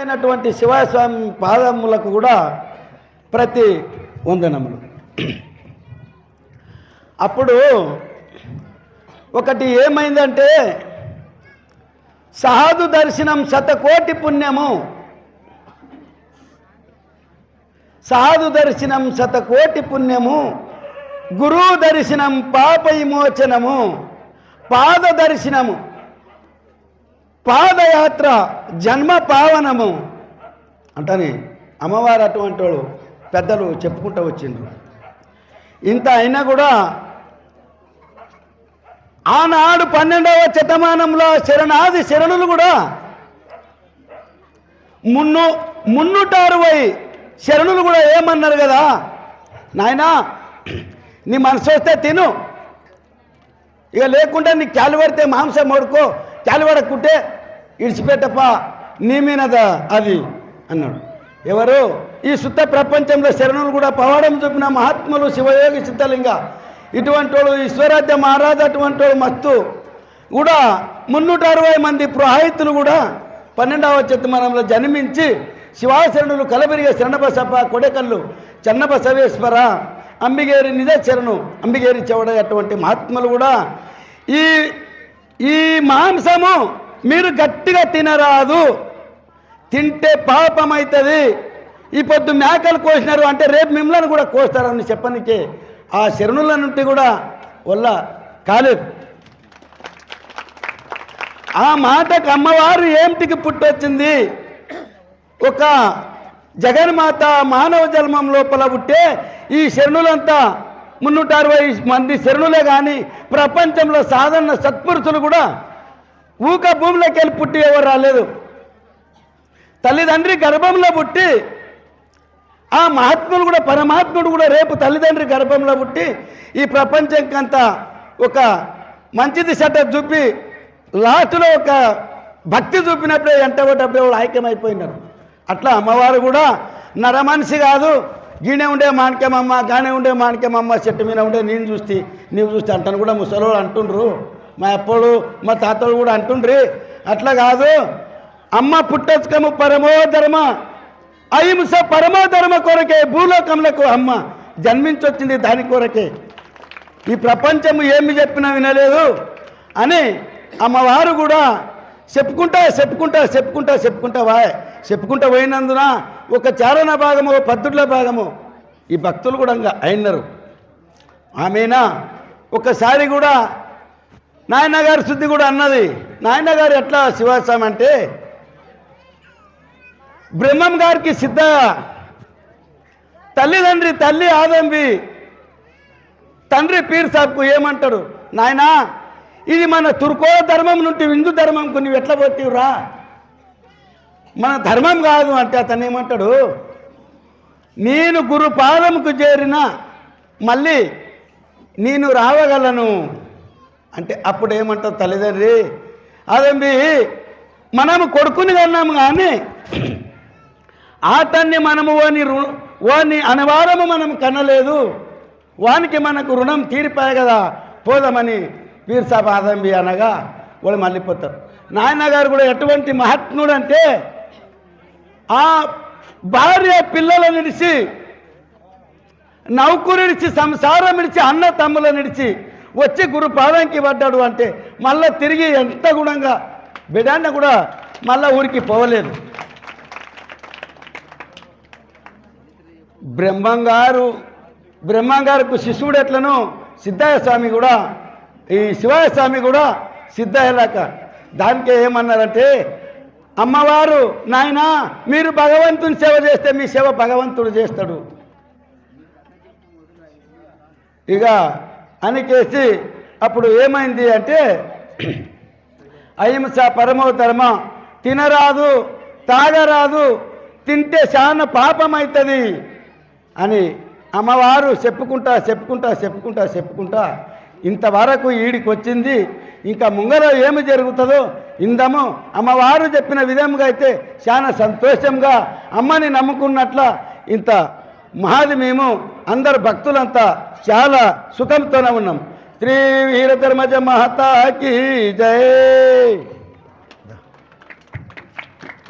అయినటువంటి శివస్వామి పాదములకు కూడా ప్రతి వందనములు. అప్పుడు ఒకటి ఏమైందంటే, సాధు దర్శనం శతకోటి పుణ్యము, సాధు దర్శనం శతకోటి పుణ్యము, గురువు దర్శనం పాప విమోచనము, పాద దర్శనము పాదయాత్ర జన్మ పావనము అంటని అమ్మవారు అటువంటి వాళ్ళు పెద్దలు చెప్పుకుంటూ వచ్చిండ్రు. ఇంత అయినా కూడా ఆనాడు 12వ శతమానంలో శరణాది శరణులు కూడా 360 శరణులు కూడా ఏమన్నారు కదా, నాయనా నీ మనసు వస్తే తిను, ఇక లేకుండా నీ క్యాలిపడితే మాంసం వడుకో, క్యాలిపడకుంటే ఇడిచిపెట్టప్ప నీ మీనద అది అన్నాడు. ఎవరు? ఈ శుద్ధ ప్రపంచంలో శరణులు కూడా పవాడం చూపిన మహాత్ములు శివయోగి సిద్ధలింగ ఇటువంటి వాళ్ళు, ఈశ్వరాధ్య మహారాజు అటువంటి వాళ్ళు మస్తు కూడా 360 మంది పురోహితులు కూడా 12వ శతమానంలో జన్మించి శివాశరణులు కలబెరిగే శరణబసప్ప కొడకల్లు చెన్నబసవేశ్వర అంబిగేరి నిజ చరణు అంబిగేరి చెవడ అటువంటి మహాత్ములు కూడా ఈ మాంసము మీరు గట్టిగా తినరాదు, తింటే పాపమవుతుంది, ఈ పొద్దు మేకలు కోసినారు అంటే రేపు మిమ్మల్ని కూడా కోస్తారని చెప్పనికే ఆ శరణుల నుండి కూడా వల్ల కాలేదు. ఆ మాటకు అమ్మవారు ఏమిటికి పుట్టొచ్చింది? ఒక జగన్మాత మానవ జన్మం లోపల పుట్టే ఈ శరణులంతా 360 మంది శరణులే కానీ ప్రపంచంలో సాధారణ సత్పురుషులు కూడా ఊక భూమిలోకి వెళ్ళి పుట్టి ఎవరు రాలేదు. తల్లిదండ్రి గర్భంలో పుట్టి ఆ మహాత్ములు కూడా పరమాత్ముడు కూడా రేపు తల్లిదండ్రి గర్భంలో పుట్టి ఈ ప్రపంచంకంతా ఒక మంచిది సెటప్ చూపి లాస్ట్లో ఒక భక్తి చూపినప్పుడే ఎంటబడ్డప్పుడే వాళ్ళు ఐక్యమైపోయినారు. అట్లా అమ్మవారు కూడా నరమనిషి కాదు, గీనే ఉండే మాణిక్యమమ్మ గానే ఉండే మాణిక్యమమ్మ చెట్టు మీద ఉండే నేను చూస్తే నీవు చూస్తే అంటాను కూడా ముసలోళ్ళు అంటుండ్రు, మా అప్పుడు మా తాతలు కూడా అంటుండ్రి. అట్లా కాదు, అమ్మ పుట్టచ్చుకము పరమోధర్మ అహింస పరమోధర్మ కొరకే భూలోకములకు అమ్మ జన్మించొచ్చింది, దాని కొరకే. ఈ ప్రపంచము ఏమి చెప్పినా వినలేదు అని అమ్మవారు కూడా చెప్పుకుంటా పోయినందున ఒక చారణ భాగము పద్ధతుల భాగము ఈ భక్తులు కూడా అయినారు. ఆమెనా ఒకసారి కూడా నాయనగారి శుద్ధి కూడా అన్నది. నాయనగారు ఎట్లా శివస్వామి అంటే బ్రహ్మం గారికి సిద్ధ తల్లి ఆదంబి తండ్రి పీర్ సాబ్కు ఏమంటాడు, నాయనా ఇది మన తుర్కో ధర్మం నుండి హిందూ ధర్మంకు నువ్వు ఎట్లా పోతీవురా, మన ధర్మం కాదు అంటే అతను ఏమంటాడు, నేను గురు పాదముకు చేరిన మళ్ళీ నేను రావగలను అంటే అప్పుడు ఏమంటారు తల్లిదండ్రి, అదండి మనము కొడుకుని కన్నాము కానీ ఆతన్ని మనము ఓని అనవారము మనం కనలేదు, వానికి మనకు రుణం తీరిపోయాయి కదా పోదామని పీర్ సాబ్ ఆదంబి అనగా వాళ్ళు మళ్ళీపోతారు. నాయనగారు కూడా ఎటువంటి మహాత్ముడు అంటే ఆ భార్య పిల్లల నిడిచి నౌకురిడిచి సంసారం నిడిచి అన్న తమ్ముల నిడిచి వచ్చి గురు పాదంకి పడ్డాడు అంటే మళ్ళీ తిరిగి ఎంత గుణంగా బిడాన్న కూడా మళ్ళీ ఊరికి పోవలేదు. బ్రహ్మంగారుకు శిశువుడు ఎట్లను సిద్ధయ్య స్వామి కూడా ఈ శివయ్య స్వామి కూడా సిద్ధయ్యలాక దానికి ఏమన్నారంటే, అమ్మవారు నాయనా మీరు భగవంతుని సేవ చేస్తే మీ సేవ భగవంతుడు చేస్తాడు ఇక అనికేసి అప్పుడు ఏమైంది అంటే అహింస పరమోధర్మ తినరాదు తాగరాదు తింటే చాలా పాపమవుతుంది అని అమ్మవారు చెప్పుకుంటా ఇంతవరకు ఈడికి వచ్చింది. ఇంకా ముంగర ఏమి జరుగుతుందో ఇందము అమ్మవారు చెప్పిన విధంగా అయితే చాలా సంతోషంగా అమ్మని నమ్ముకున్నట్ల ఇంత మహాది మేము అందరు భక్తులంతా చాలా సుఖంతోనే ఉన్నాం. శ్రీ వీరధర్మజ మహతాకి జై.